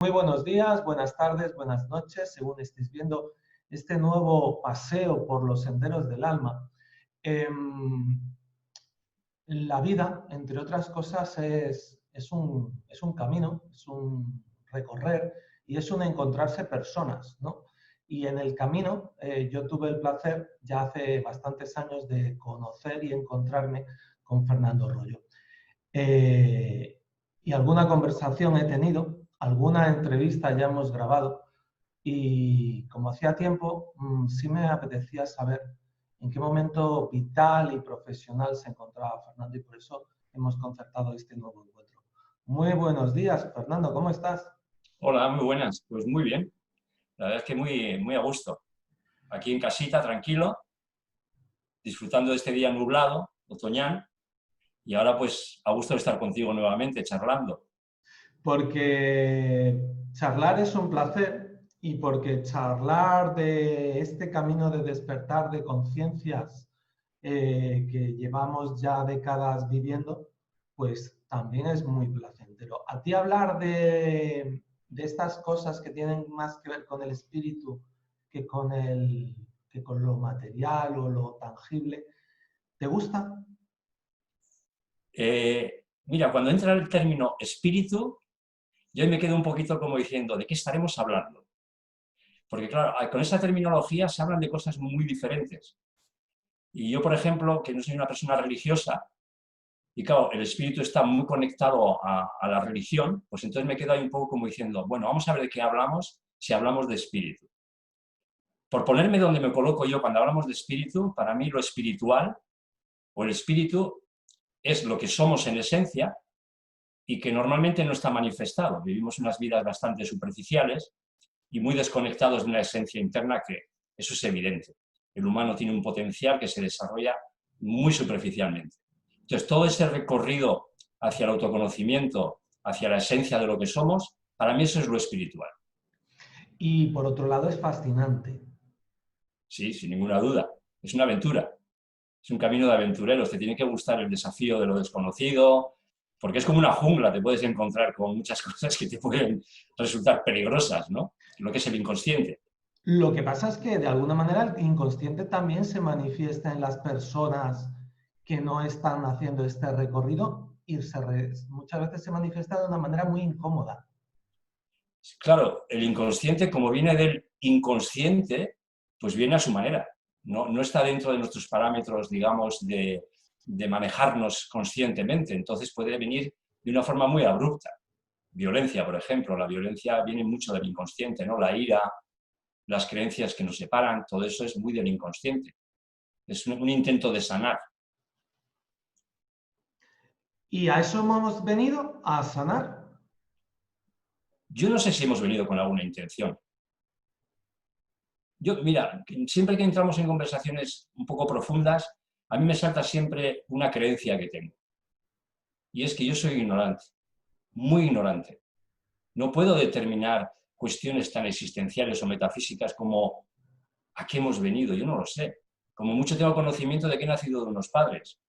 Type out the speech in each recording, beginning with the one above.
Muy buenos días, buenas tardes, buenas noches, según estéis viendo este nuevo paseo por los senderos del alma. La vida, entre otras cosas, es un camino, es un recorrer y es un encontrarse personas, ¿no? Y en el camino yo tuve el placer, ya hace bastantes años, de conocer y encontrarme con Fernando Rollo. Eh, y alguna conversación he tenido, alguna entrevista ya hemos grabado y como hacía tiempo, sí me apetecía saber en qué momento vital y profesional se encontraba Fernando y por eso hemos concertado este nuevo encuentro. Muy buenos días, Fernando, ¿cómo estás? Hola, muy buenas. Pues muy bien. La verdad es que muy a gusto. Aquí en casita, tranquilo, disfrutando de este día nublado, otoñal, y ahora pues a gusto de estar contigo nuevamente, charlando. Porque charlar es un placer y porque charlar de este camino de despertar de conciencias que llevamos ya décadas viviendo, pues también es muy placentero. A ti hablar de estas cosas que tienen más que ver con el espíritu que que con lo material o lo tangible, ¿te gusta? Mira, cuando entra el término espíritu, yo me quedo un poquito como diciendo, ¿de qué estaremos hablando? Porque claro, con esa terminología se hablan de cosas muy diferentes. Y yo, por ejemplo, que no soy una persona religiosa, y claro, el espíritu está muy conectado a la religión, pues entonces me quedo ahí un poco como diciendo, bueno, vamos a ver de qué hablamos si hablamos de espíritu. Por ponerme donde me coloco yo cuando hablamos de espíritu, para mí lo espiritual o el espíritu es lo que somos en esencia y que normalmente no está manifestado. Vivimos unas vidas bastante superficiales y muy desconectados de una esencia interna que eso es evidente. El humano tiene un potencial que se desarrolla muy superficialmente. Entonces, todo ese recorrido hacia el autoconocimiento, hacia la esencia de lo que somos, para mí eso es lo espiritual. Y por otro lado es fascinante. Sí, sin ninguna duda. Es una aventura. Es un camino de aventureros, te tiene que gustar el desafío de lo desconocido, porque es como una jungla, te puedes encontrar con muchas cosas que te pueden resultar peligrosas, ¿no? Lo que es el inconsciente. Lo que pasa es que de alguna manera el inconsciente también se manifiesta en las personas que no están haciendo este recorrido y muchas veces se manifiesta de una manera muy incómoda. Claro, el inconsciente, como viene del inconsciente, pues viene a su manera. No está dentro de nuestros parámetros, digamos, de manejarnos conscientemente. Entonces puede venir de una forma muy abrupta. Violencia, por ejemplo. La violencia viene mucho del inconsciente, ¿no? La ira, las creencias que nos separan, todo eso es muy del inconsciente. Es un intento de sanar. Y a eso hemos venido, a sanar. Yo no sé si hemos venido con alguna intención. Yo, mira, siempre que entramos en conversaciones un poco profundas, a mí me salta siempre una creencia que tengo. Y es que yo soy ignorante, muy ignorante. No puedo determinar cuestiones tan existenciales o metafísicas como a qué hemos venido, yo no lo sé. Como mucho tengo conocimiento de que he nacido de unos padres.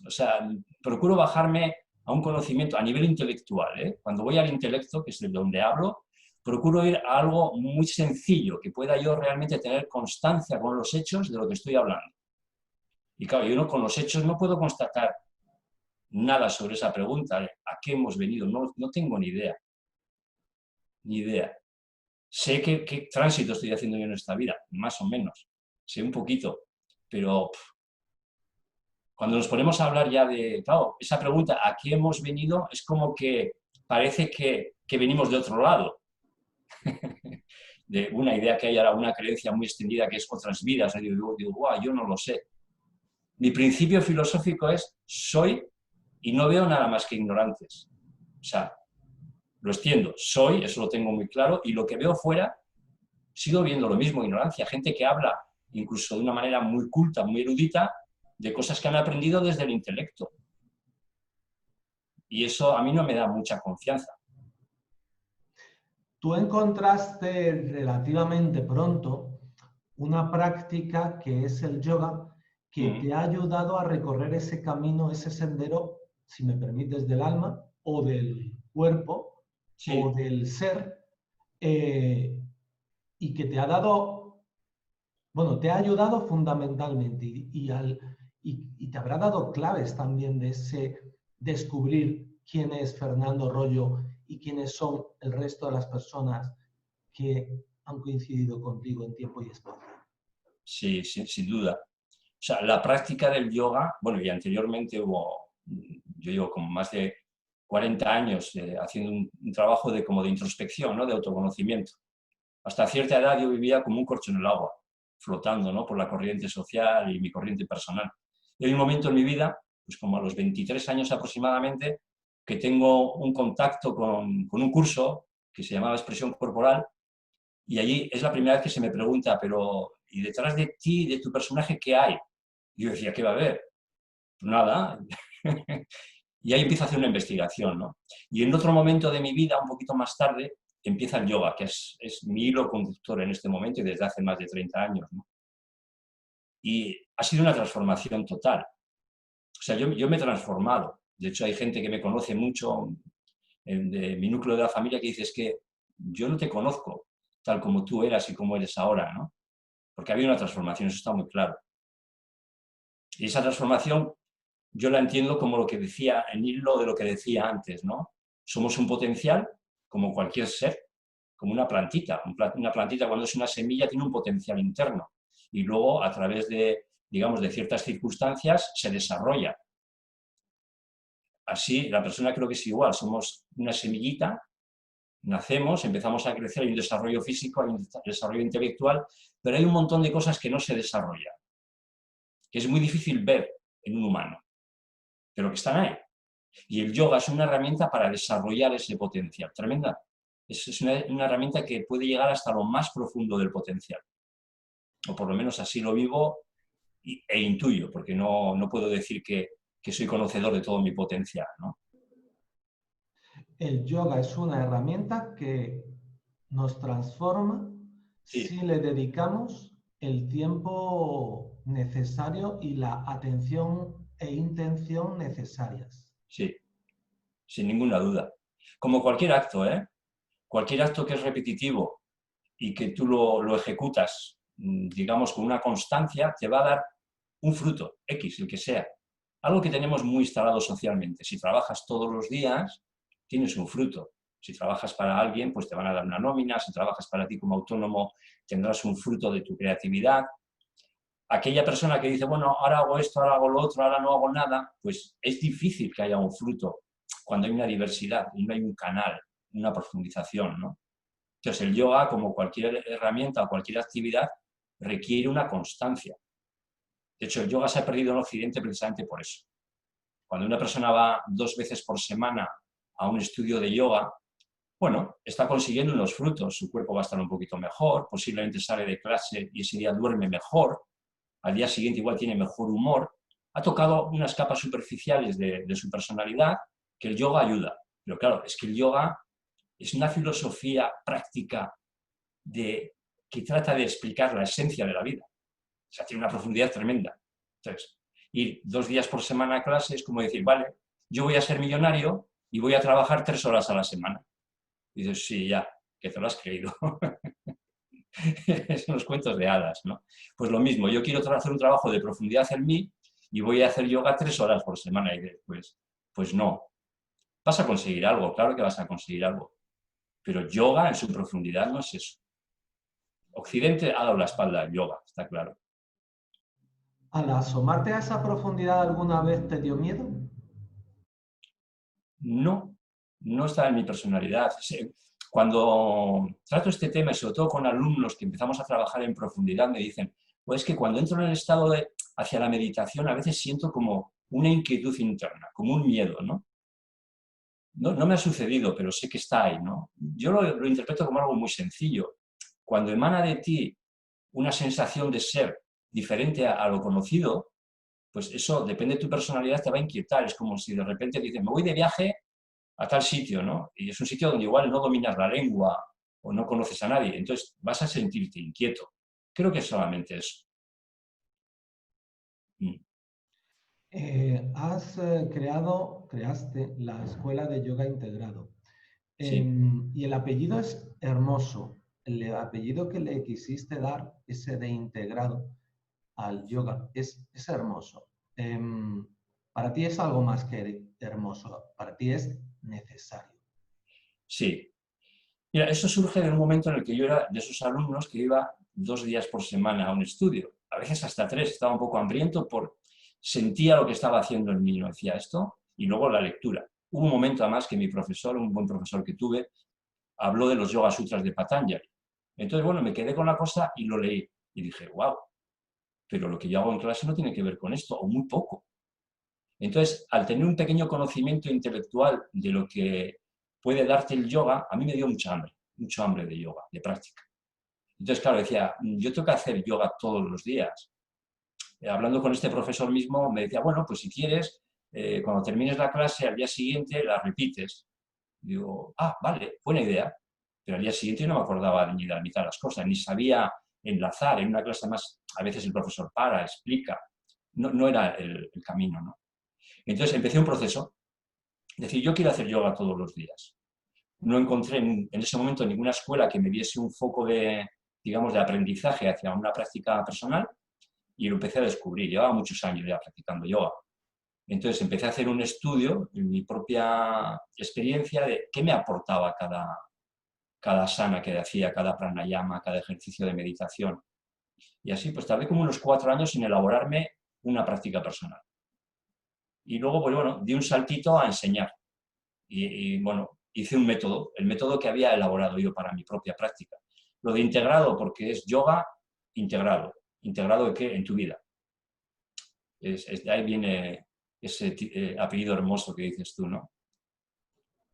O sea, procuro bajarme a un conocimiento a nivel intelectual, ¿eh? Cuando voy al intelecto, que es de donde hablo, procuro ir a algo muy sencillo, que pueda yo realmente tener constancia con los hechos de lo que estoy hablando. Y claro, yo no, con los hechos no puedo constatar nada sobre esa pregunta, ¿eh? ¿A qué hemos venido? No tengo ni idea, ni idea. Sé qué tránsito estoy haciendo yo en esta vida, más o menos. Sé un poquito, pero cuando nos ponemos a hablar ya de, claro, esa pregunta, ¿a qué hemos venido? Es como que parece que venimos de otro lado, de una idea que hay ahora, una creencia muy extendida que es otras vidas. Y digo, wow, yo no lo sé. Mi principio filosófico es soy y no veo nada más que ignorantes. O sea, lo extiendo, soy, eso lo tengo muy claro, y lo que veo fuera, sigo viendo lo mismo, ignorancia. Gente que habla incluso de una manera muy culta, muy erudita, de cosas que han aprendido desde el intelecto. Y eso a mí no me da mucha confianza. Tú encontraste relativamente pronto una práctica que es el yoga que Mm. te ha ayudado a recorrer ese camino, ese sendero, si me permites, del alma o del cuerpo, Sí, o del ser, y que te ha dado, bueno, te ha ayudado fundamentalmente y te habrá dado claves también de ese descubrir quién es Fernando Rollo y quiénes son el resto de las personas que han coincidido contigo en tiempo y espacio. sí, sin duda. O sea, la práctica del yoga, bueno, y anteriormente yo llevo como más de 40 años haciendo un trabajo como de introspección, ¿no? De autoconocimiento. Hasta cierta edad yo vivía como un corcho en el agua, flotando, ¿no? Por la corriente social y mi corriente personal. Y hay un momento en mi vida, pues como a los 23 años aproximadamente, que tengo un contacto con un curso que se llamaba Expresión Corporal, y allí es la primera vez que se me pregunta, pero ¿y detrás de ti, de tu personaje, qué hay? Y yo decía, ¿qué va a haber? Pues nada. Y ahí empiezo a hacer una investigación, ¿no? Y en otro momento de mi vida, un poquito más tarde, empieza el yoga, que es mi hilo conductor en este momento y desde hace más de 30 años, ¿no? Y ha sido una transformación total. O sea, yo me he transformado. De hecho, hay gente que me conoce mucho de mi núcleo de la familia que dice, es que yo no te conozco tal como tú eras y como eres ahora, ¿no? Porque ha habido una transformación, eso está muy claro. Y esa transformación yo la entiendo como lo que decía, en hilo de lo que decía antes, ¿no? Somos un potencial, como cualquier ser, como una plantita. Una plantita, cuando es una semilla, tiene un potencial interno. Y luego, a través de, digamos, de ciertas circunstancias, se desarrolla. Así, la persona creo que es igual. Somos una semillita, nacemos, empezamos a crecer, hay un desarrollo físico, hay un desarrollo intelectual, pero hay un montón de cosas que no se desarrollan, que es muy difícil ver en un humano, pero que están ahí. Y el yoga es una herramienta para desarrollar ese potencial, tremenda. Es una herramienta que puede llegar hasta lo más profundo del potencial. O por lo menos así lo vivo e intuyo, porque no puedo decir que soy conocedor de todo mi potencial, ¿no? El yoga es una herramienta que nos transforma Sí, si le dedicamos el tiempo necesario y la atención e intención necesarias. sí, sin ninguna duda. Como cualquier acto, ¿eh? Cualquier acto que es repetitivo y que tú lo ejecutas, digamos, con una constancia, te va a dar un fruto, X, el que sea. Algo que tenemos muy instalado socialmente. Si trabajas todos los días, tienes un fruto. Si trabajas para alguien, pues te van a dar una nómina. Si trabajas para ti como autónomo, tendrás un fruto de tu creatividad. Aquella persona que dice, bueno, ahora hago esto, ahora hago lo otro, ahora no hago nada, pues es difícil que haya un fruto cuando hay una diversidad y no hay un canal, una profundización, ¿no? Entonces, el yoga, como cualquier herramienta o cualquier actividad, requiere una constancia. De hecho, el yoga se ha perdido en Occidente precisamente por eso. Cuando una persona va 2 veces por semana a un estudio de yoga, bueno, está consiguiendo unos frutos, su cuerpo va a estar un poquito mejor, posiblemente sale de clase y ese día duerme mejor, al día siguiente igual tiene mejor humor, ha tocado unas capas superficiales de su personalidad que el yoga ayuda. Pero claro, es que el yoga es una filosofía práctica que trata de explicar la esencia de la vida. O sea, tiene una profundidad tremenda. Entonces, ir 2 días por semana a clase es como decir, vale, yo voy a ser millonario y voy a trabajar 3 horas a la semana. Y dices, sí, ya, que te lo has creído. Son los cuentos de hadas, ¿no? Pues lo mismo, yo quiero hacer un trabajo de profundidad en mí y voy a hacer yoga 3 horas por semana. Y después, pues no. Vas a conseguir algo, claro que vas a conseguir algo. Pero yoga en su profundidad no es eso. Occidente ha dado la espalda al yoga, está claro. ¿Al asomarte a esa profundidad alguna vez te dio miedo? No, no está en mi personalidad. Cuando trato este tema, y sobre todo con alumnos que empezamos a trabajar en profundidad, me dicen, pues es que cuando entro en el estado hacia la meditación, a veces siento como una inquietud interna, como un miedo, ¿no? No me ha sucedido, pero sé que está ahí, ¿no? Yo lo interpreto como algo muy sencillo. Cuando emana de ti una sensación de ser diferente a lo conocido, pues eso, depende de tu personalidad, te va a inquietar. Es como si de repente te dicen, me voy de viaje a tal sitio, ¿no? Y es un sitio donde igual no dominas la lengua o no conoces a nadie, entonces vas a sentirte inquieto. Creo que es solamente eso. Mm. Creaste la escuela de yoga integrado. Sí, Y el apellido es hermoso. El apellido que le quisiste dar, ese de integrado al yoga, es hermoso. Para ti es algo más que hermoso, para ti es necesario. sí. Mira, eso surge de un momento en el que yo era de esos alumnos que iba 2 días por semana a un estudio, a veces hasta 3, estaba un poco hambriento sentía lo que estaba haciendo el niño, decía esto, y luego la lectura. Hubo un momento además que mi profesor, un buen profesor que tuve, habló de los Yoga Sutras de Patanjali. Entonces, bueno, me quedé con la cosa y lo leí. Y dije, wow, pero lo que yo hago en clase no tiene que ver con esto, o muy poco. Entonces, al tener un pequeño conocimiento intelectual de lo que puede darte el yoga, a mí me dio mucho hambre de yoga, de práctica. Entonces, claro, decía, yo tengo que hacer yoga todos los días. Hablando con este profesor mismo, me decía, bueno, pues si quieres, cuando termines la clase, al día siguiente la repites. Digo, ah, vale, buena idea. Pero al día siguiente yo no me acordaba ni de la mitad de las cosas, ni sabía enlazar. En una clase más, a veces el profesor para, explica. No era el camino, ¿no? Entonces empecé un proceso. Es decir, yo quiero hacer yoga todos los días. No encontré en ese momento ninguna escuela que me diese un foco de, digamos, de aprendizaje hacia una práctica personal y lo empecé a descubrir. Llevaba muchos años ya practicando yoga. Entonces empecé a hacer un estudio en mi propia experiencia de qué me aportaba cada asana que hacía, cada pranayama, cada ejercicio de meditación. Y así pues tardé como unos 4 años en elaborarme una práctica personal. Y luego, pues bueno, di un saltito a enseñar. Bueno, hice un método, el método que había elaborado yo para mi propia práctica. Lo de integrado, porque es yoga integrado. ¿Integrado de qué? En tu vida. De ahí viene ese apellido hermoso que dices tú, ¿no?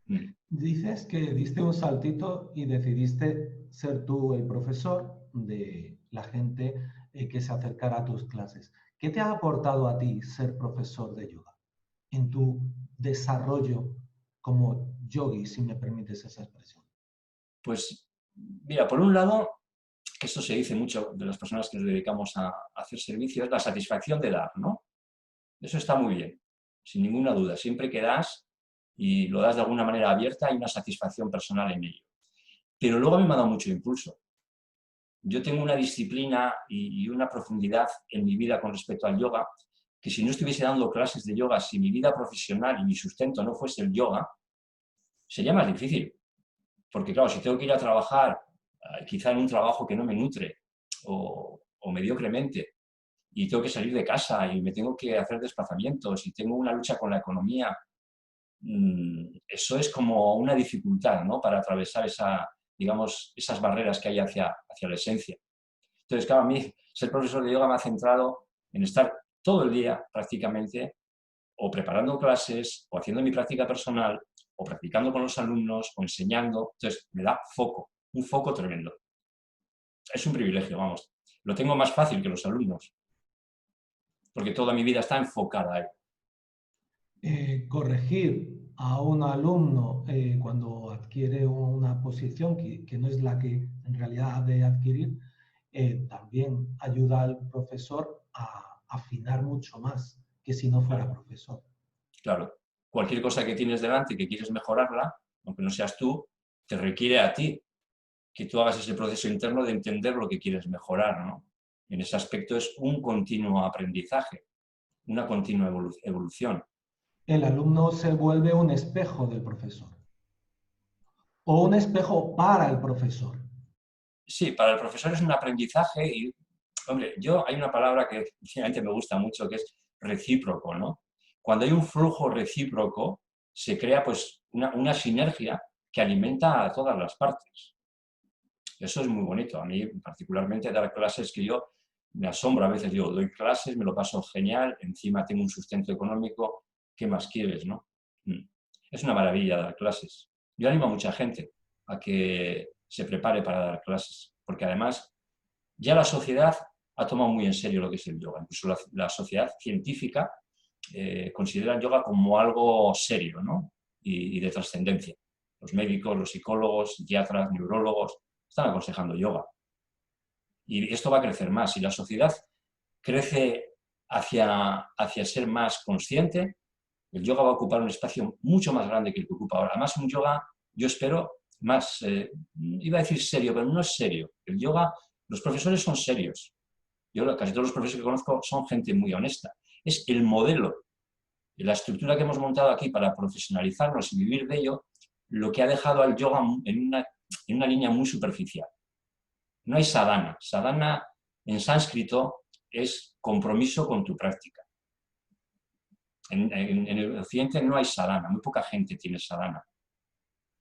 Mm. Dices que diste un saltito y decidiste ser tú el profesor de la gente que se acercara a tus clases. ¿Qué te ha aportado a ti ser profesor de yoga en tu desarrollo como yogi, si me permites esa expresión? Pues, mira, por un lado, que esto se dice mucho de las personas que nos dedicamos a hacer servicio, es la satisfacción de dar, ¿no? Eso está muy bien, sin ninguna duda. Siempre que das y lo das de alguna manera abierta, hay una satisfacción personal en ello. Pero luego a mí me ha dado mucho impulso. Yo tengo una disciplina y una profundidad en mi vida con respecto al yoga, que si no estuviese dando clases de yoga, si mi vida profesional y mi sustento no fuese el yoga, sería más difícil. Porque claro, si tengo que ir a trabajar, quizá en un trabajo que no me nutre o mediocremente, y tengo que salir de casa y me tengo que hacer desplazamientos y tengo una lucha con la economía, eso es como una dificultad, ¿no? Para atravesar digamos, esas barreras que hay hacia la esencia. Entonces, claro, a mí ser profesor de yoga me ha centrado en estar todo el día prácticamente o preparando clases o haciendo mi práctica personal o practicando con los alumnos o enseñando. Entonces, me da foco, un foco tremendo. Es un privilegio, vamos. Lo tengo más fácil que los alumnos, porque toda mi vida está enfocada ahí. Corregir a un alumno cuando adquiere una posición que no es la que en realidad ha de adquirir, también ayuda al profesor a afinar mucho más que si no fuera Claro, profesor. claro. Cualquier cosa que tienes delante que quieres mejorarla, aunque no seas tú, te requiere a ti que tú hagas ese proceso interno de entender lo que quieres mejorar, ¿no? En ese aspecto es un continuo aprendizaje, una continua evolución. El alumno se vuelve un espejo del profesor o un espejo para el profesor. Sí, para el profesor es un aprendizaje y, hombre, hay una palabra que finalmente me gusta mucho que es recíproco, ¿no? Cuando hay un flujo recíproco, se crea pues una sinergia que alimenta a todas las partes. Eso es muy bonito. A mí, particularmente, dar clases que yo me asombro. A veces digo, doy clases, me lo paso genial, encima tengo un sustento económico, ¿qué más quieres, no? Es una maravilla dar clases. Yo animo a mucha gente a que se prepare para dar clases, porque además ya la sociedad ha tomado muy en serio lo que es el yoga. Incluso la sociedad científica considera el yoga como algo serio, ¿no? y de trascendencia. Los médicos, los psicólogos, psiquiatras, neurólogos están aconsejando yoga. Y esto va a crecer más. Si la sociedad crece hacia ser más consciente, el yoga va a ocupar un espacio mucho más grande que el que ocupa ahora. Además, un yoga yo espero, más, iba a decir serio, pero no es serio. El yoga, los profesores son serios. Casi todos los profesores que conozco son gente muy honesta. Es el modelo, la estructura que hemos montado aquí para profesionalizarnos y vivir de ello, lo que ha dejado al yoga en una línea muy superficial. No hay sadhana. Sadhana en sánscrito es compromiso con tu práctica. En el occidente no hay sadhana, muy poca gente tiene sadhana.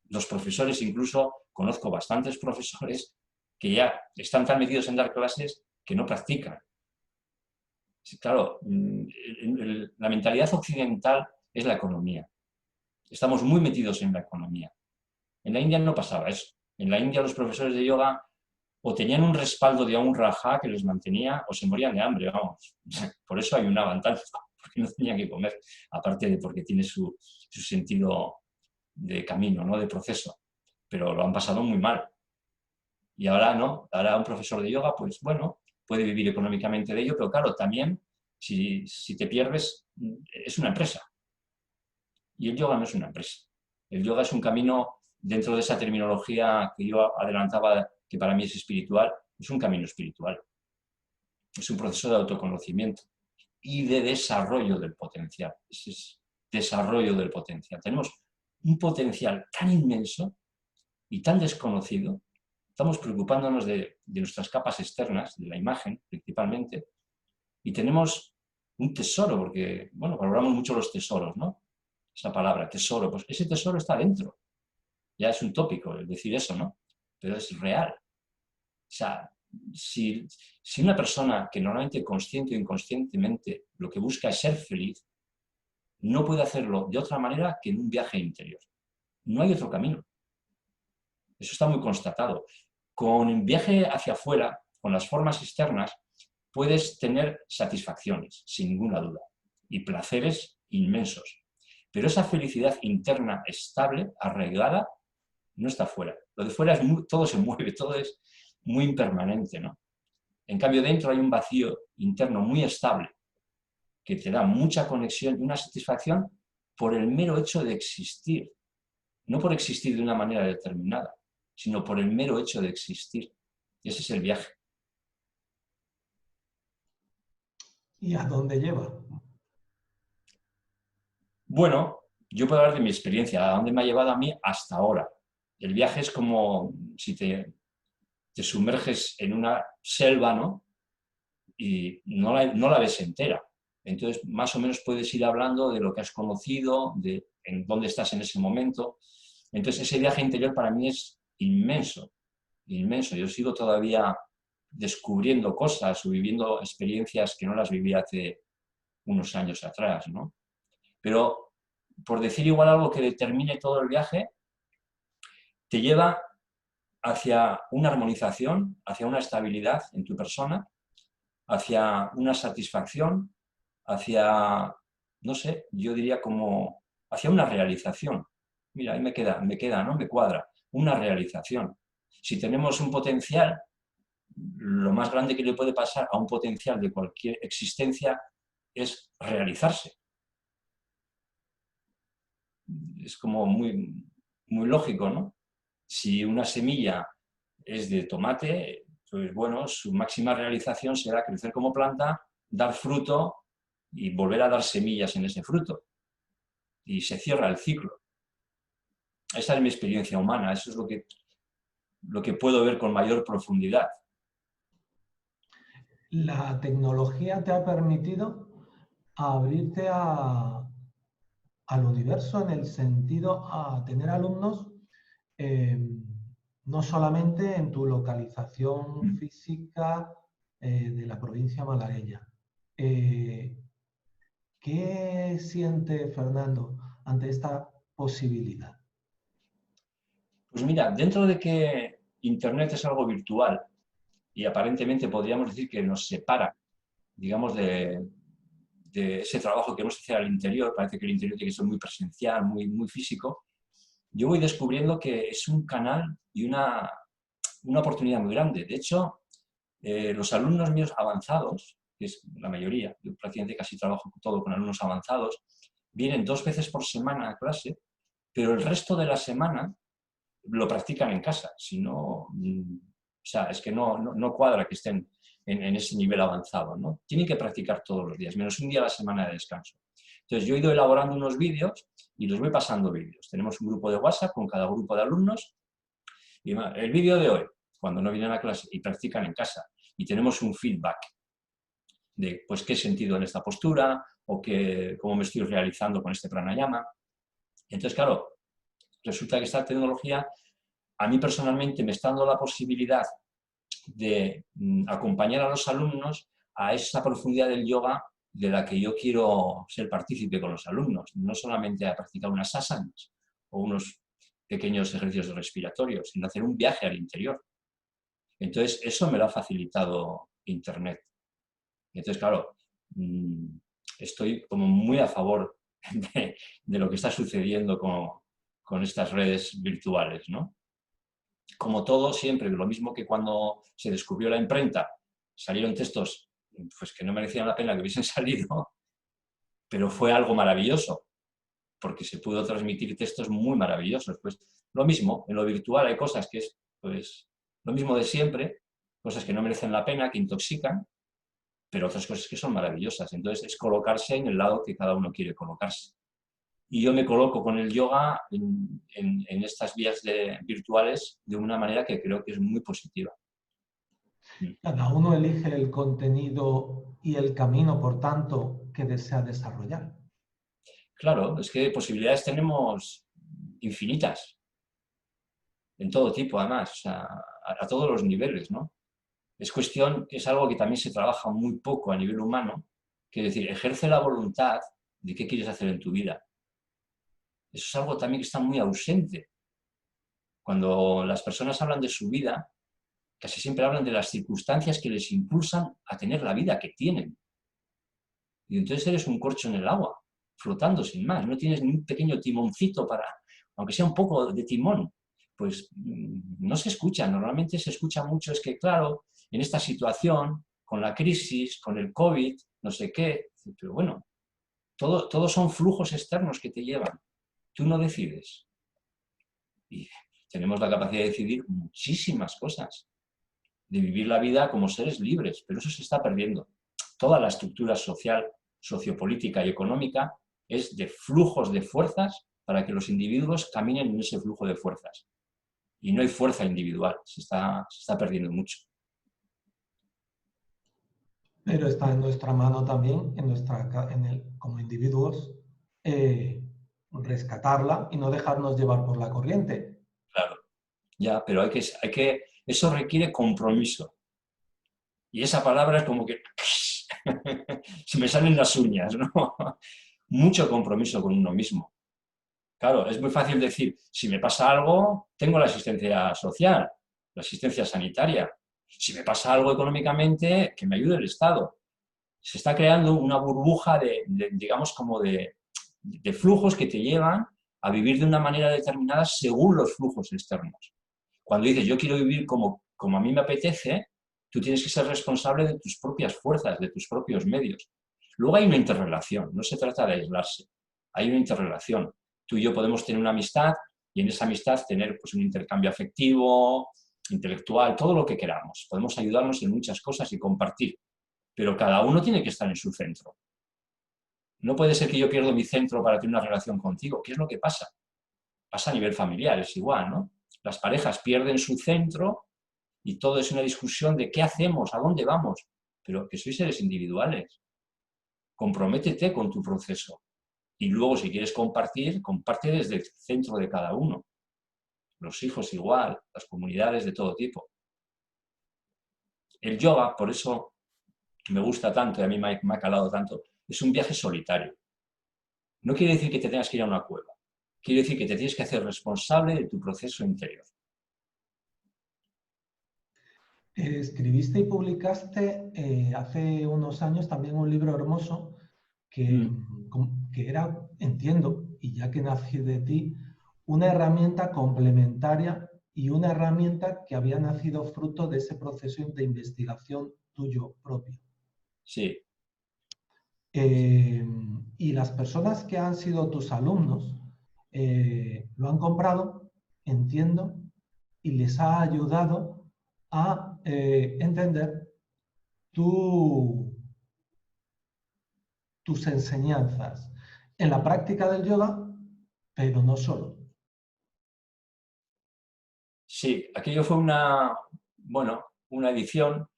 Los profesores, incluso conozco bastantes profesores que ya están tan metidos en dar clases que no practican. Claro, la mentalidad occidental es la economía. Estamos muy metidos en la economía. En la India no pasaba eso. En la India los profesores de yoga o tenían un respaldo de un rajá que les mantenía o se morían de hambre, vamos. Por eso ayunaban tanto, porque no tenían que comer, aparte de porque tiene su sentido de camino, ¿no? De proceso. Pero lo han pasado muy mal. Y ahora no, ahora un profesor de yoga, pues bueno, puede vivir económicamente de ello, pero claro, también si te pierdes, es una empresa. Y el yoga no es una empresa. El yoga es un camino, dentro de esa terminología que yo adelantaba, que para mí es espiritual, es un camino espiritual. Es un proceso de autoconocimiento y de desarrollo del potencial. Ese es desarrollo del potencial. Tenemos un potencial tan inmenso y tan desconocido. Estamos preocupándonos de nuestras capas externas, de la imagen principalmente, y tenemos un tesoro, porque, bueno, valoramos mucho los tesoros, ¿no? Esa palabra, tesoro, pues ese tesoro está dentro. Ya es un tópico decir eso, ¿no? Pero es real. O sea, si una persona que normalmente consciente o inconscientemente lo que busca es ser feliz, no puede hacerlo de otra manera que en un viaje interior. No hay otro camino. Eso está muy constatado. Con el viaje hacia afuera, con las formas externas, puedes tener satisfacciones, sin ninguna duda, y placeres inmensos. Pero esa felicidad interna estable, arraigada, no está fuera. Lo de fuera todo se mueve, todo es muy impermanente, ¿no? En cambio, dentro hay un vacío interno muy estable que te da mucha conexión y una satisfacción por el mero hecho de existir. No por existir de una manera determinada, sino por el mero hecho de existir. Y ese es el viaje. ¿Y a dónde lleva? Bueno, yo puedo hablar de mi experiencia, a dónde me ha llevado a mí hasta ahora. El viaje es como si te sumerges en una selva, ¿no? Y no la ves entera. Entonces, más o menos puedes ir hablando de lo que has conocido, de en dónde estás en ese momento. Entonces, ese viaje interior para mí es inmenso, inmenso. Yo sigo todavía descubriendo cosas o viviendo experiencias que no las viví hace unos años atrás, ¿no? Pero, por decir igual algo que determine todo el viaje, te lleva hacia una armonización, hacia una estabilidad en tu persona, hacia una satisfacción, hacia, no sé, yo diría como hacia una realización. Mira, ahí me queda, ¿no? Me cuadra. Una realización. Si tenemos un potencial, lo más grande que le puede pasar a un potencial de cualquier existencia es realizarse. Es como muy, muy lógico, ¿no? Si una semilla es de tomate, pues bueno, su máxima realización será crecer como planta, dar fruto y volver a dar semillas en ese fruto. Y se cierra el ciclo. Esa es mi experiencia humana, eso es lo que puedo ver con mayor profundidad. La tecnología te ha permitido abrirte al universo en el sentido a tener alumnos eh, no solamente en tu localización física de la provincia malagueña. ¿Qué siente Fernando ante esta posibilidad? Pues mira, dentro de que Internet es algo virtual y aparentemente podríamos decir que nos separa, digamos, de ese trabajo que queremos hacer al interior, parece que el interior tiene que ser muy presencial, muy, muy físico, yo voy descubriendo que es un canal y una oportunidad muy grande. De hecho, los alumnos míos avanzados, que es la mayoría, yo prácticamente casi trabajo todo con alumnos avanzados, vienen 2 veces por semana a clase, pero el resto de la semana lo practican en casa. Si no, o sea, es que no cuadra que estén en ese nivel avanzado, ¿no? Tienen que practicar todos los días, menos un día a la semana de descanso. Entonces, yo he ido elaborando unos vídeos y los voy pasando vídeos. Tenemos un grupo de WhatsApp con cada grupo de alumnos. Y el vídeo de hoy, cuando no vienen a clase y practican en casa, y tenemos un feedback de pues, qué sentido en esta postura o cómo me estoy realizando con este pranayama. Entonces, claro, resulta que esta tecnología a mí personalmente me está dando la posibilidad de acompañar a los alumnos a esa profundidad del yoga de la que yo quiero ser partícipe con los alumnos, no solamente a practicar unas asanas o unos pequeños ejercicios respiratorios, sino hacer un viaje al interior. Entonces, eso me lo ha facilitado Internet. Entonces, claro, estoy como muy a favor de lo que está sucediendo con estas redes virtuales, ¿no? Como todo, siempre, lo mismo que cuando se descubrió la imprenta, salieron textos pues, que no merecían la pena que hubiesen salido, pero fue algo maravilloso, porque se pudo transmitir textos muy maravillosos. Pues lo mismo, en lo virtual hay cosas que es pues, lo mismo de siempre, cosas que no merecen la pena, que intoxican, pero otras cosas que son maravillosas. Entonces es colocarse en el lado que cada uno quiere colocarse. Y yo me coloco con el yoga en estas vías virtuales de una manera que creo que es muy positiva. Cada uno elige el contenido y el camino, por tanto, que desea desarrollar. Claro, es que posibilidades tenemos infinitas, en todo tipo además, o sea, a todos los niveles, ¿no? Es cuestión, es algo que también se trabaja muy poco a nivel humano, que es decir, ejerce la voluntad de qué quieres hacer en tu vida. Eso es algo también que está muy ausente. Cuando las personas hablan de su vida, casi siempre hablan de las circunstancias que les impulsan a tener la vida que tienen. Y entonces eres un corcho en el agua, flotando sin más. No tienes ni un pequeño timoncito para, aunque sea un poco de timón, pues no se escucha. Normalmente se escucha mucho, es que claro, en esta situación, con la crisis, con el COVID, no sé qué, pero bueno, todo son flujos externos que te llevan. Tú no decides. Y tenemos la capacidad de decidir muchísimas cosas, de vivir la vida como seres libres, pero eso se está perdiendo. Toda la estructura social, sociopolítica y económica es de flujos de fuerzas para que los individuos caminen en ese flujo de fuerzas. Y no hay fuerza individual, se está perdiendo mucho. Pero está en nuestra mano también, como individuos, rescatarla y no dejarnos llevar por la corriente. Claro, ya, pero eso requiere compromiso. Y esa palabra es como que se me salen las uñas, ¿no? Mucho compromiso con uno mismo. Claro, es muy fácil decir, si me pasa algo, tengo la asistencia social, la asistencia sanitaria. Si me pasa algo económicamente, que me ayude el Estado. Se está creando una burbuja digamos, como de flujos que te llevan a vivir de una manera determinada según los flujos externos. Cuando dices, yo quiero vivir como a mí me apetece, tú tienes que ser responsable de tus propias fuerzas, de tus propios medios. Luego hay una interrelación, no se trata de aislarse, hay una interrelación. Tú y yo podemos tener una amistad y en esa amistad tener pues, un intercambio afectivo, intelectual, todo lo que queramos. Podemos ayudarnos en muchas cosas y compartir, pero cada uno tiene que estar en su centro. No puede ser que yo pierda mi centro para tener una relación contigo. ¿Qué es lo que pasa? Pasa a nivel familiar, es igual, ¿no? Las parejas pierden su centro y todo es una discusión de qué hacemos, a dónde vamos, pero que sois seres individuales. Comprométete con tu proceso. Y luego, si quieres compartir, comparte desde el centro de cada uno. Los hijos igual, las comunidades de todo tipo. El yoga, por eso me gusta tanto y a mí me ha calado tanto, es un viaje solitario. No quiere decir que te tengas que ir a una cueva. Quiere decir que te tienes que hacer responsable de tu proceso interior. Escribiste y publicaste hace unos años también un libro hermoso que era, entiendo, y ya que nací de ti, una herramienta complementaria y una herramienta que había nacido fruto de ese proceso de investigación tuyo propio. Sí. Y las personas que han sido tus alumnos lo han comprado entiendo y les ha ayudado a entender tus enseñanzas en la práctica del yoga, pero no solo. Sí, aquello fue una edición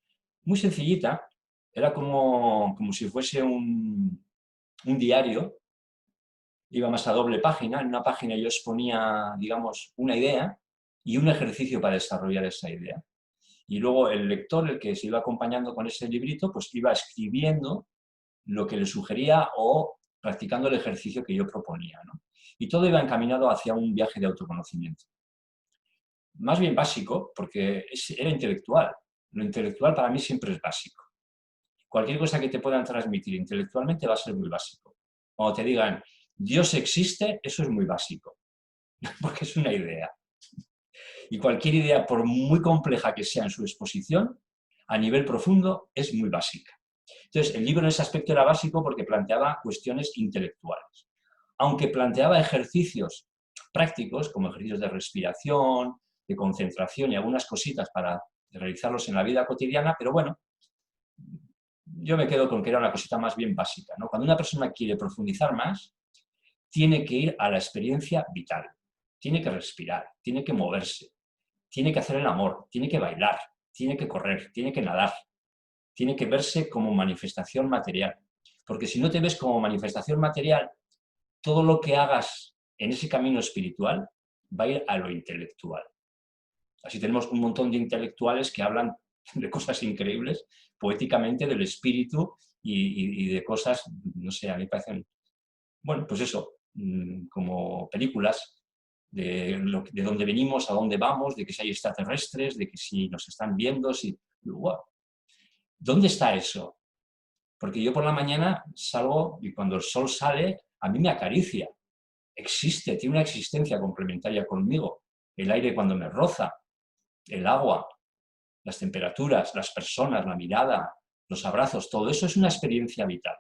muy sencillita. Era como si fuese un diario. Iba más a doble página. En una página yo exponía, digamos, una idea y un ejercicio para desarrollar esa idea. Y luego el lector, el que se iba acompañando con ese librito, pues iba escribiendo lo que le sugería o practicando el ejercicio que yo proponía, ¿no? Y todo iba encaminado hacia un viaje de autoconocimiento. Más bien básico, porque era intelectual. Lo intelectual para mí siempre es básico. Cualquier cosa que te puedan transmitir intelectualmente va a ser muy básico. Cuando te digan, Dios existe, eso es muy básico, porque es una idea. Y cualquier idea, por muy compleja que sea en su exposición, a nivel profundo, es muy básica. Entonces, el libro en ese aspecto era básico porque planteaba cuestiones intelectuales. Aunque planteaba ejercicios prácticos, como ejercicios de respiración, de concentración y algunas cositas para realizarlos en la vida cotidiana, pero bueno, yo me quedo con que era una cosita más bien básica, ¿no? Cuando una persona quiere profundizar más, tiene que ir a la experiencia vital, tiene que respirar, tiene que moverse, tiene que hacer el amor, tiene que bailar, tiene que correr, tiene que nadar, tiene que verse como manifestación material. Porque si no te ves como manifestación material, todo lo que hagas en ese camino espiritual va a ir a lo intelectual. Así tenemos un montón de intelectuales que hablan de cosas increíbles, poéticamente, del espíritu y de cosas, no sé, a mí me parecen, bueno, pues eso, como películas de dónde venimos, a dónde vamos, de que si hay extraterrestres, de que si nos están viendo, si... ¡Wow! ¿Dónde está eso? Porque yo por la mañana salgo y cuando el sol sale, a mí me acaricia. Existe, tiene una existencia complementaria conmigo. El aire cuando me roza, el agua, las temperaturas, las personas, la mirada, los abrazos, todo eso es una experiencia vital.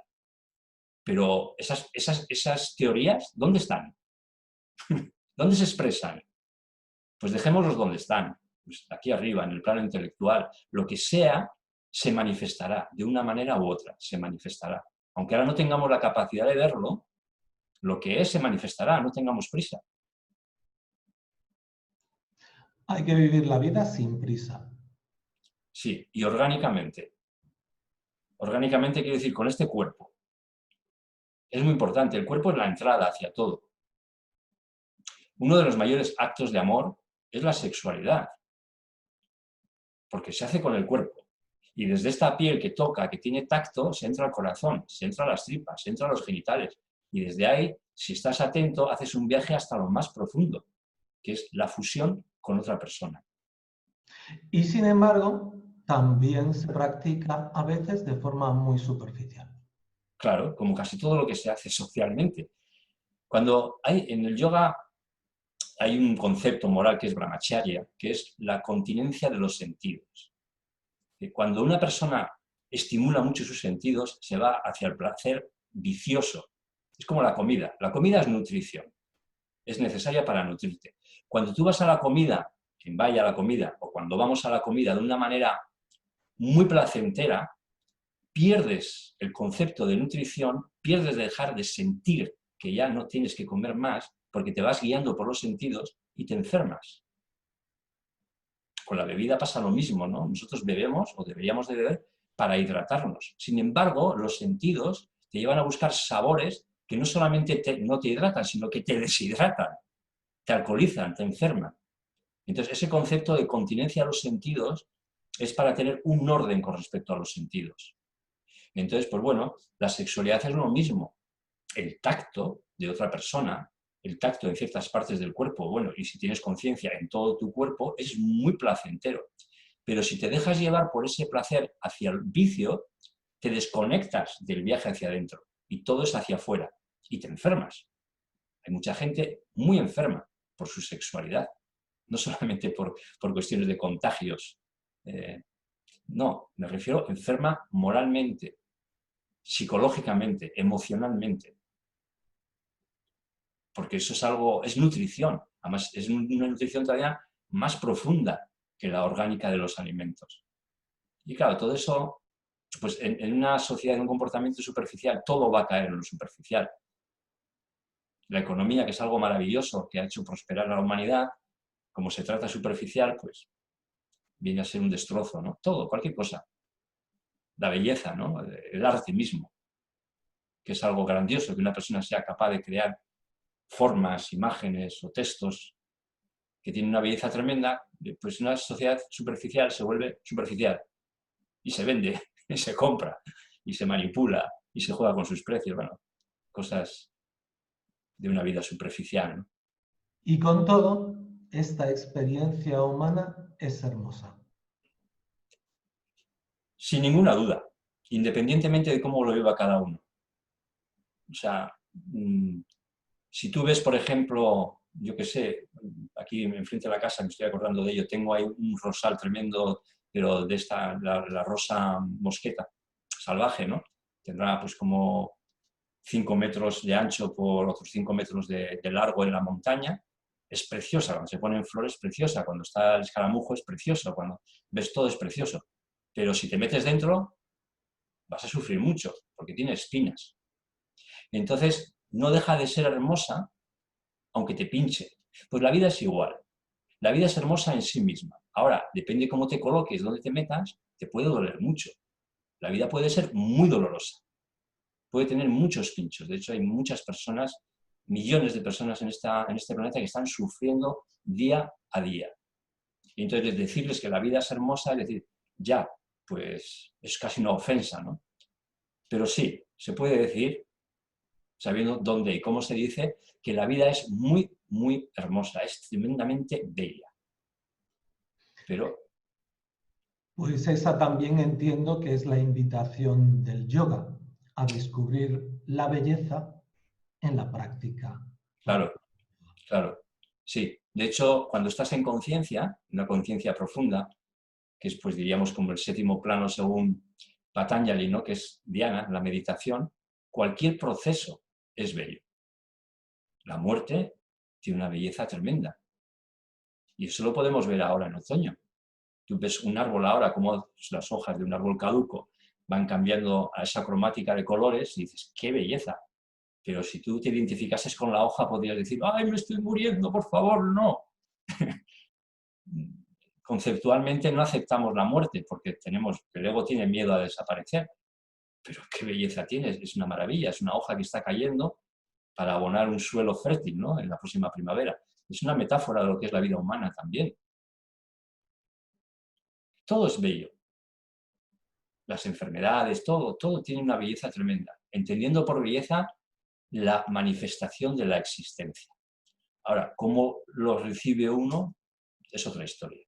Pero esas teorías, ¿dónde están? ¿Dónde se expresan? Pues dejémoslos donde están, pues aquí arriba, en el plano intelectual. Lo que sea se manifestará, de una manera u otra, se manifestará. Aunque ahora no tengamos la capacidad de verlo, lo que es se manifestará, no tengamos prisa. Hay que vivir la vida sin prisa. Sí, y orgánicamente. Orgánicamente quiero decir con este cuerpo. Es muy importante, el cuerpo es la entrada hacia todo. Uno de los mayores actos de amor es la sexualidad, porque se hace con el cuerpo. Y desde esta piel que toca, que tiene tacto, se entra al corazón, se entra a las tripas, se entra a los genitales. Y desde ahí, si estás atento, haces un viaje hasta lo más profundo, que es la fusión con otra persona. Y sin embargo, también se practica a veces de forma muy superficial. Claro, como casi todo lo que se hace socialmente. Cuando hay en el yoga hay un concepto moral que es brahmacharya, que es la continencia de los sentidos. Cuando una persona estimula mucho sus sentidos, se va hacia el placer vicioso. Es como la comida. La comida es nutrición. Es necesaria para nutrirte. Cuando tú vas a la comida, quien vaya a la comida, o cuando vamos a la comida de una manera muy placentera, pierdes el concepto de nutrición, pierdes de dejar de sentir que ya no tienes que comer más, porque te vas guiando por los sentidos y te enfermas. Con la bebida pasa lo mismo, ¿no? Nosotros bebemos o deberíamos de beber para hidratarnos. Sin embargo, los sentidos te llevan a buscar sabores que no solamente no te hidratan, sino que te deshidratan, te alcoholizan, te enferman. Entonces, ese concepto de continencia a los sentidos es para tener un orden con respecto a los sentidos. Entonces, pues bueno, la sexualidad es lo mismo. El tacto de otra persona, el tacto en ciertas partes del cuerpo, bueno, y si tienes conciencia en todo tu cuerpo, es muy placentero. Pero si te dejas llevar por ese placer hacia el vicio, te desconectas del viaje hacia adentro y todo es hacia afuera y te enfermas. Hay mucha gente muy enferma por su sexualidad, no solamente por cuestiones de contagios. No, me refiero enferma moralmente, psicológicamente, emocionalmente. Porque eso es algo, es nutrición. Además, es una nutrición todavía más profunda que la orgánica de los alimentos. Y claro, todo eso, pues en una sociedad, en un comportamiento superficial, todo va a caer en lo superficial. La economía, que es algo maravilloso, que ha hecho prosperar a la humanidad, como se trata superficial, pues viene a ser un destrozo, ¿no? Todo, cualquier cosa. La belleza, ¿no? El arte mismo, que es algo grandioso, que una persona sea capaz de crear formas, imágenes o textos que tienen una belleza tremenda, pues una sociedad superficial se vuelve superficial y se vende, y se compra, y se manipula, y se juega con sus precios, bueno, cosas de una vida superficial, ¿no? Y con todo, esta experiencia humana es hermosa. Sin ninguna duda, independientemente de cómo lo viva cada uno. O sea, si tú ves, por ejemplo, yo qué sé, aquí enfrente de la casa, me estoy acordando de ello, tengo ahí un rosal tremendo, pero de esta, la rosa mosqueta, salvaje, ¿no? Tendrá pues como 5 metros de ancho por otros 5 metros de largo en la montaña. Es preciosa, cuando se pone en flor es preciosa, cuando está el escaramujo es precioso, cuando ves todo es precioso. Pero si te metes dentro, vas a sufrir mucho, porque tiene espinas. Entonces, no deja de ser hermosa, aunque te pinche. Pues la vida es igual. La vida es hermosa en sí misma. Ahora, depende cómo te coloques, dónde te metas, te puede doler mucho. La vida puede ser muy dolorosa. Puede tener muchos pinchos. De hecho, hay muchas personas, millones de personas en este planeta que están sufriendo día a día. Y entonces decirles que la vida es hermosa, es decir, ya, pues es casi una ofensa, ¿no? Pero sí, se puede decir, sabiendo dónde y cómo se dice, que la vida es muy, muy hermosa, es tremendamente bella. Pero Pues esa también entiendo que es la invitación del yoga, a descubrir la belleza en la práctica. claro, claro, sí. De hecho, cuando estás en conciencia, una conciencia profunda, que es, pues diríamos, como el séptimo plano según Patanjali, ¿no? Que es Dhyana, la meditación, cualquier proceso es bello. La muerte tiene una belleza tremenda. Y eso lo podemos ver ahora en otoño. Tú ves un árbol ahora, como las hojas de un árbol caduco van cambiando a esa cromática de colores y dices, ¡qué belleza! Pero si tú te identificases con la hoja, podrías decir, ¡ay, me estoy muriendo, por favor, no! Conceptualmente no aceptamos la muerte porque el ego tiene miedo a desaparecer. Pero qué belleza tiene, es una maravilla, es una hoja que está cayendo para abonar un suelo fértil, ¿no? En la próxima primavera. Es una metáfora de lo que es la vida humana también. Todo es bello. Las enfermedades, todo tiene una belleza tremenda. Entendiendo por belleza la manifestación de la existencia. Ahora, cómo lo recibe uno es otra historia.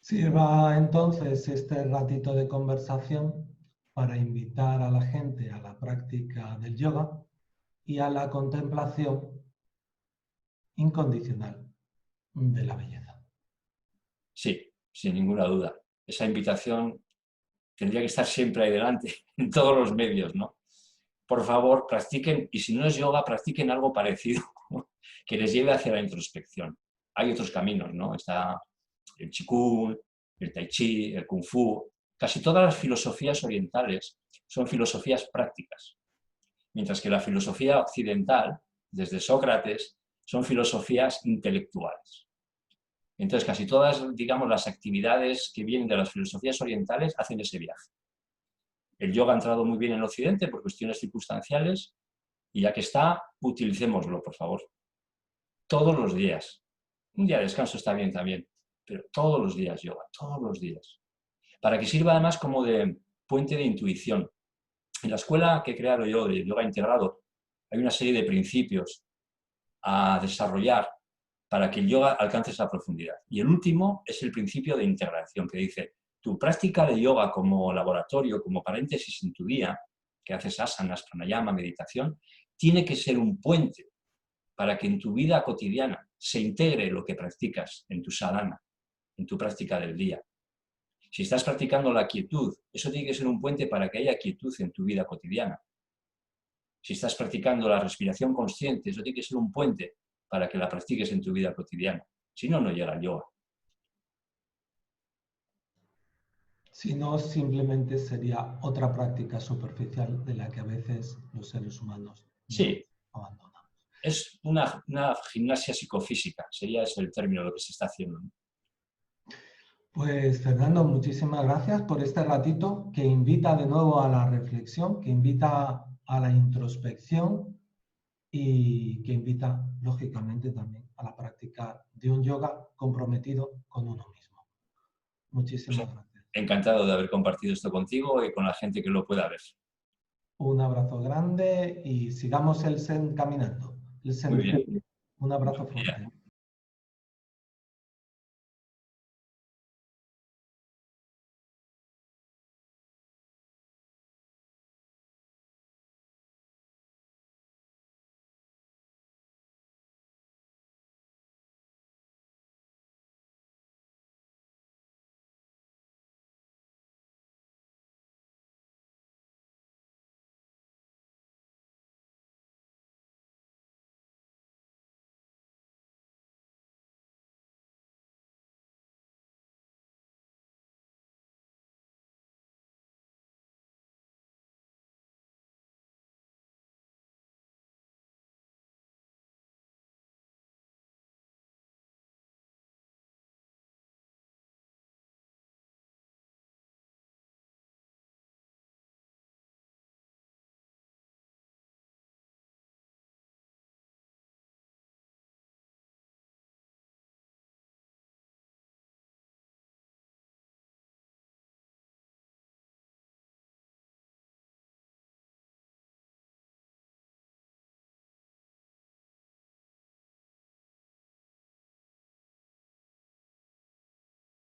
Sirva entonces este ratito de conversación para invitar a la gente a la práctica del yoga y a la contemplación incondicional de la belleza. Sí, sin ninguna duda. Esa invitación tendría que estar siempre ahí delante, en todos los medios, ¿no? Por favor, practiquen, y si no es yoga, practiquen algo parecido, ¿no? Que les lleve hacia la introspección. Hay otros caminos, ¿no? Está el Qigong, el Tai Chi, el Kung Fu. Casi todas las filosofías orientales son filosofías prácticas, mientras que la filosofía occidental, desde Sócrates, son filosofías intelectuales. Entonces, casi todas, digamos, las actividades que vienen de las filosofías orientales hacen ese viaje. El yoga ha entrado muy bien en Occidente por cuestiones circunstanciales y ya que está, utilicémoslo, por favor. Todos los días. Un día de descanso está bien también, pero todos los días yoga, todos los días. Para que sirva además como de puente de intuición. En la escuela que he creado yo de yoga integrado, hay una serie de principios a desarrollar para que el yoga alcance esa profundidad. Y el último es el principio de integración, que dice, tu práctica de yoga como laboratorio, como paréntesis en tu día, que haces asanas, pranayama, meditación, tiene que ser un puente para que en tu vida cotidiana se integre lo que practicas en tu sadhana, en tu práctica del día. Si estás practicando la quietud, eso tiene que ser un puente para que haya quietud en tu vida cotidiana. Si estás practicando la respiración consciente, eso tiene que ser un puente para que la practiques en tu vida cotidiana. Si no, no llega el yoga. Si no, simplemente sería otra práctica superficial de la que a veces los seres humanos Sí, abandonamos. es una gimnasia psicofísica, sería ese el término de lo que se está haciendo, ¿no? Pues Fernando, muchísimas gracias por este ratito que invita de nuevo a la reflexión, que invita a la introspección y que invita, lógicamente, también a la práctica de un yoga comprometido con uno mismo. Muchísimas gracias. Encantado de haber compartido esto contigo y con la gente que lo pueda ver. Un abrazo grande y sigamos el Zen caminando. El Muy sendero. bien. Un abrazo fuerte.